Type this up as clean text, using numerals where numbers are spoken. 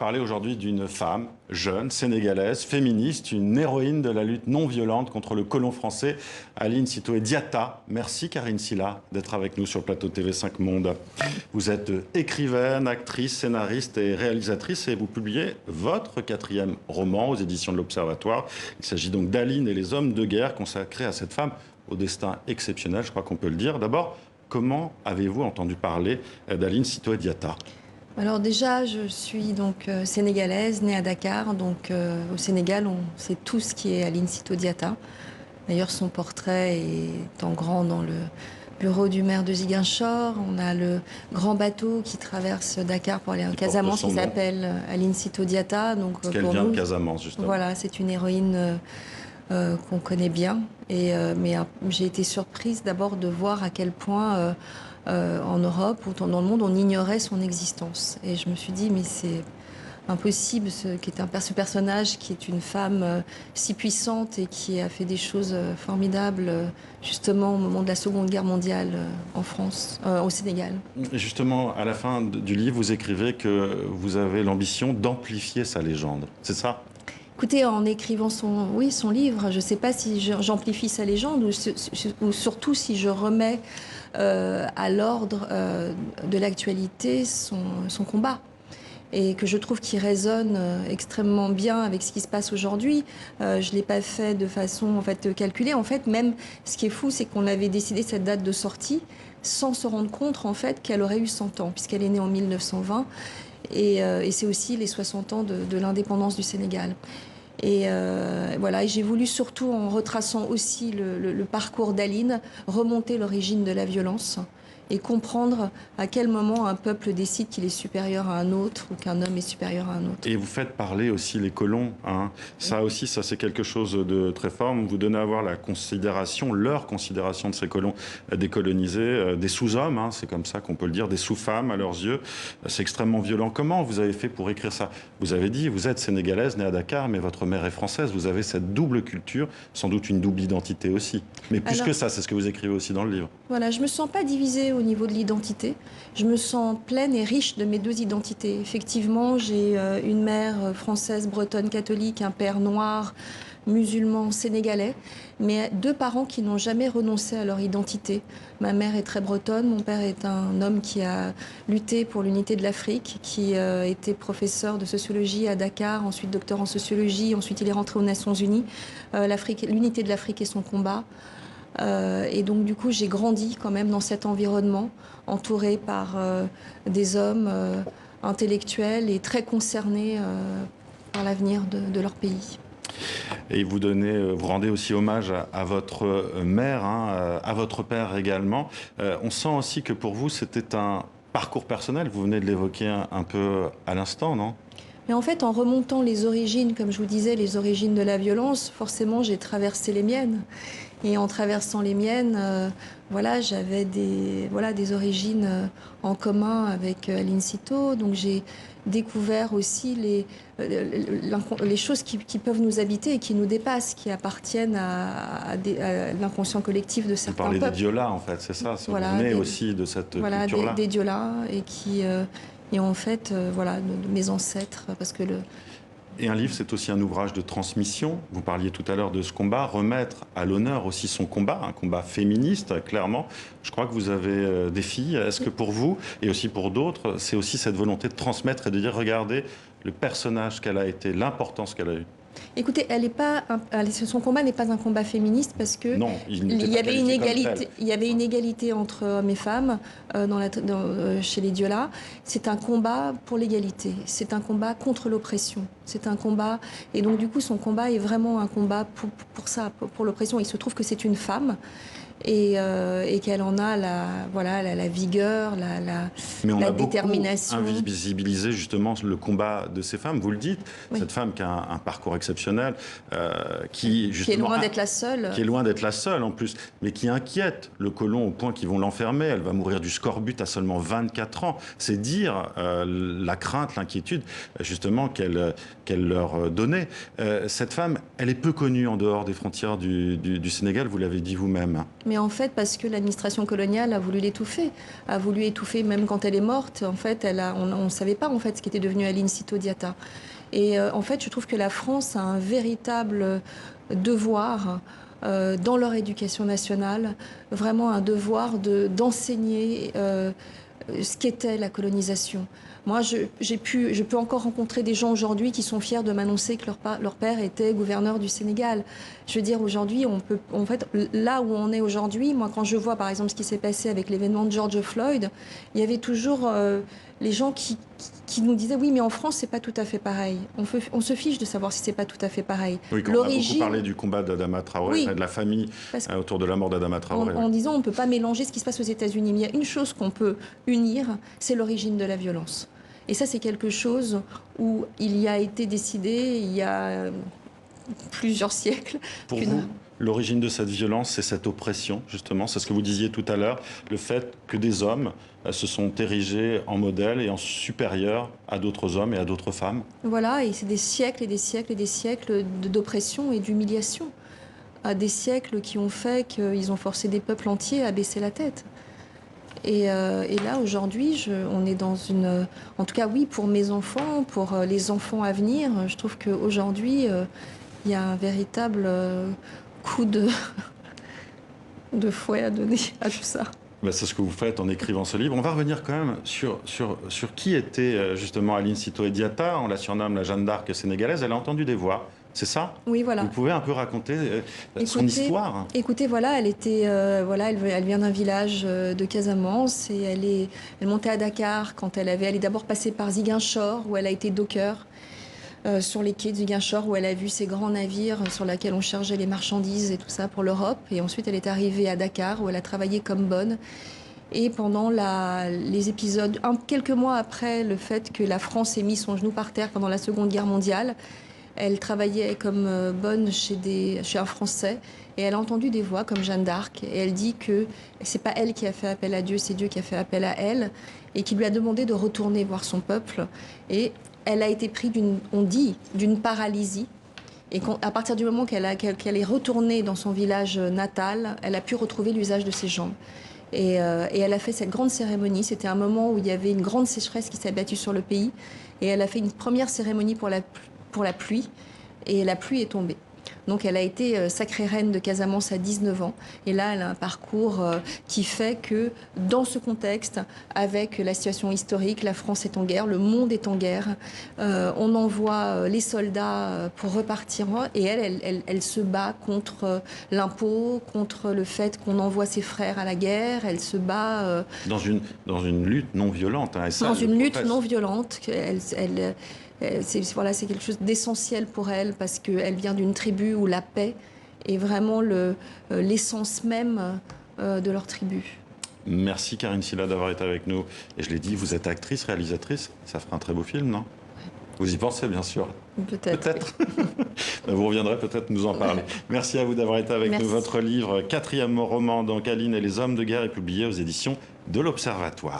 Parler aujourd'hui d'une femme jeune, sénégalaise, féministe, une héroïne de la lutte non violente contre le colon français, Aline Sitoé Diatta. Merci Karine Silla d'être avec nous sur le plateau TV5 Monde. Vous êtes écrivaine, actrice, scénariste et réalisatrice et vous publiez votre 4e roman aux éditions de l'Observatoire. Il s'agit donc d'Aline et les hommes de guerre, consacré à cette femme au destin exceptionnel, je crois qu'on peut le dire. D'abord, comment avez-vous entendu parler d'Aline Sitoé Diatta ? Alors déjà, je suis donc sénégalaise, née à Dakar. Donc au Sénégal, on sait tout ce qui est Aline Sitoé Diatta. D'ailleurs, son portrait est en grand dans le bureau du maire de Ziguinchor. On a le grand bateau qui traverse Dakar pour aller en Casamance qui s'appelle Aline Sitoé Diatta. Donc parce qu'elle vient de Casamance, justement. Voilà, c'est une héroïne qu'on connaît bien. Mais j'ai été surprise d'abord de voir à quel point en Europe ou dans le monde on ignorait son existence. Et je me suis dit mais c'est impossible, ce personnage qui est une femme si puissante et qui a fait des choses formidables justement au moment de la Seconde Guerre mondiale en France, au Sénégal. Et justement, à la fin du livre, vous écrivez que vous avez l'ambition d'amplifier sa légende. C'est ça ? Écoutez, en écrivant son livre, je ne sais pas si j'amplifie sa légende ou surtout si je remets à l'ordre de l'actualité son combat. Et que je trouve qu'il résonne extrêmement bien avec ce qui se passe aujourd'hui. Je ne l'ai pas fait de façon calculée. En fait, même ce qui est fou, c'est qu'on avait décidé cette date de sortie sans se rendre compte en fait, qu'elle aurait eu 100 ans, puisqu'elle est née en 1920. Et c'est aussi les 60 ans de l'indépendance du Sénégal. Et voilà, et j'ai voulu surtout, en retraçant aussi le parcours d'Aline, remonter l'origine de la violence et comprendre à quel moment un peuple décide qu'il est supérieur à un autre ou qu'un homme est supérieur à un autre. Et vous faites parler aussi les colons. Hein. Ça aussi, ça c'est quelque chose de très fort. Vous donnez à voir leur considération de ces colons décolonisés, des sous-hommes, hein, c'est comme ça qu'on peut le dire, des sous-femmes à leurs yeux. C'est extrêmement violent. Comment vous avez fait pour écrire ça ? Vous avez dit, vous êtes sénégalaise, née à Dakar, mais votre mère est française. Vous avez cette double culture, sans doute une double identité aussi. Mais plus que ça, c'est ce que vous écrivez aussi dans le livre. Voilà, je ne me sens pas divisée au niveau de l'identité. Je me sens pleine et riche de mes deux identités. Effectivement, j'ai une mère française, bretonne, catholique, un père noir, musulman, sénégalais, mais deux parents qui n'ont jamais renoncé à leur identité. Ma mère est très bretonne, mon père est un homme qui a lutté pour l'unité de l'Afrique, qui était professeur de sociologie à Dakar, ensuite docteur en sociologie, ensuite il est rentré aux Nations Unies. L'unité de l'Afrique est son combat. Et donc du coup j'ai grandi quand même dans cet environnement entouré par des hommes intellectuels et très concernés par l'avenir de leur pays. Et vous rendez aussi hommage à votre mère, hein, à votre père également. On sent aussi que pour vous c'était un parcours personnel, vous venez de l'évoquer un peu à l'instant, non ? Mais en fait, en remontant les origines, comme je vous disais, les origines de la violence, forcément, j'ai traversé les miennes. Et en traversant les miennes, voilà, j'avais des origines en commun avec Aline Sitoé. Donc j'ai découvert aussi les choses qui peuvent nous habiter et qui nous dépassent, qui appartiennent à l'inconscient collectif de certains peuples. Vous parlez des Diola, en fait, c'est ça. Voilà, vous venez aussi de cette culture-là. Des Diola et qui... Et en fait, voilà, de mes ancêtres, parce que Et un livre, c'est aussi un ouvrage de transmission. Vous parliez tout à l'heure de ce combat, remettre à l'honneur aussi son combat, un combat féministe, clairement. Je crois que vous avez des filles. Est-ce que pour vous, et aussi pour d'autres, c'est aussi cette volonté de transmettre et de dire, regardez, le personnage qu'elle a été, l'importance qu'elle a eue ? Écoutez, son combat n'est pas un combat féministe parce que non, il y avait une égalité entre hommes et femmes chez les Diola. C'est un combat pour l'égalité, c'est un combat contre l'oppression, c'est un combat, et donc du coup son combat est vraiment un combat pour l'oppression. Il se trouve que c'est une femme. Et qu'elle en a la vigueur, Mais on la a détermination. beaucoup invisibilisé justement le combat de ces femmes, vous le dites, oui. Cette femme qui a un parcours exceptionnel, qui est loin d'être la seule. Qui est loin d'être la seule en plus, mais qui inquiète le colon au point qu'ils vont l'enfermer. Elle va mourir du scorbut à seulement 24 ans. C'est dire la crainte, l'inquiétude justement qu'elle leur donnait. Cette femme, elle est peu connue en dehors des frontières du Sénégal, vous l'avez dit vous-même. Mais en fait, parce que l'administration coloniale a voulu l'étouffer, a voulu étouffer même quand elle est morte. En fait, on ne savait pas en fait ce qu'était devenu Aline Sitoé Diatta. Et en fait, je trouve que la France a un véritable devoir dans leur éducation nationale, vraiment un devoir d'enseigner ce qu'était la colonisation. Moi, je peux encore rencontrer des gens aujourd'hui qui sont fiers de m'annoncer que leur père était gouverneur du Sénégal. Je veux dire, aujourd'hui, en fait, là où on est aujourd'hui, moi, quand je vois, par exemple, ce qui s'est passé avec l'événement de George Floyd, il y avait toujours les gens qui nous disaient, oui, mais en France, c'est pas tout à fait pareil. On se fiche de savoir si c'est pas tout à fait pareil. Oui, quand on a beaucoup parlé du combat d'Adama Traoré, oui, et de la famille autour de la mort d'Adama Traoré. En disant, on ne peut pas mélanger ce qui se passe aux États-Unis. Mais il y a une chose qu'on peut unir, c'est l'origine de la violence. Et ça, c'est quelque chose où il y a été décidé il y a plusieurs siècles. Pour vous, l'origine de cette violence, c'est cette oppression, justement. C'est ce que vous disiez tout à l'heure, le fait que des hommes se sont érigés en modèles et en supérieurs à d'autres hommes et à d'autres femmes. Voilà, et c'est des siècles et des siècles et des siècles d'oppression et d'humiliation. Des siècles qui ont fait qu'ils ont forcé des peuples entiers à baisser la tête. Et là, aujourd'hui, on est dans une... En tout cas, oui, pour mes enfants, pour les enfants à venir, je trouve qu'aujourd'hui, il y a un véritable coup de fouet à donner à tout ça. Ben, c'est ce que vous faites en écrivant ce livre. On va revenir quand même sur qui était justement Aline Sitoé Diatta. On la surnomme la Jeanne d'Arc sénégalaise. Elle a entendu des voix. C'est ça? Oui, voilà. Vous pouvez un peu raconter son histoire? Écoutez, voilà, elle vient d'un village de Casamance et elle montait à Dakar quand elle est d'abord passée par Ziguinchor où elle a été docker sur les quais de Ziguinchor où elle a vu ces grands navires sur lesquels on chargeait les marchandises et tout ça pour l'Europe. Et ensuite, elle est arrivée à Dakar où elle a travaillé comme bonne. Et pendant les épisodes, quelques mois après le fait que la France ait mis son genou par terre pendant la Seconde Guerre mondiale, elle travaillait comme bonne chez un Français et elle a entendu des voix comme Jeanne d'Arc. Et elle dit que c'est pas elle qui a fait appel à Dieu, c'est Dieu qui a fait appel à elle et qui lui a demandé de retourner voir son peuple. Et elle a été prise d'une paralysie. Et à partir du moment qu'elle est retournée dans son village natal, elle a pu retrouver l'usage de ses jambes. Et elle a fait cette grande cérémonie. C'était un moment où il y avait une grande sécheresse qui s'est abattue sur le pays. Et elle a fait une première cérémonie pour la pluie. Et la pluie est tombée. Donc elle a été sacrée reine de Casamance à 19 ans. Et là, elle a un parcours qui fait que, dans ce contexte, avec la situation historique, la France est en guerre, le monde est en guerre. On envoie les soldats pour repartir. Et elle se bat contre l'impôt, contre le fait qu'on envoie ses frères à la guerre. Elle se bat... Dans une lutte non violente. Hein, dans une lutte non violente. C'est quelque chose d'essentiel pour elle parce qu'elle vient d'une tribu où la paix est vraiment l'essence même de leur tribu. Merci Karine Silla d'avoir été avec nous. Et je l'ai dit, vous êtes actrice, réalisatrice. Ça fera un très beau film, non? Vous y pensez, bien sûr. Peut-être. Vous reviendrez peut-être nous en parler. Merci à vous d'avoir été avec nous. Votre livre, 4e roman, donc Aline et les hommes de guerre, est publié aux éditions de l'Observatoire.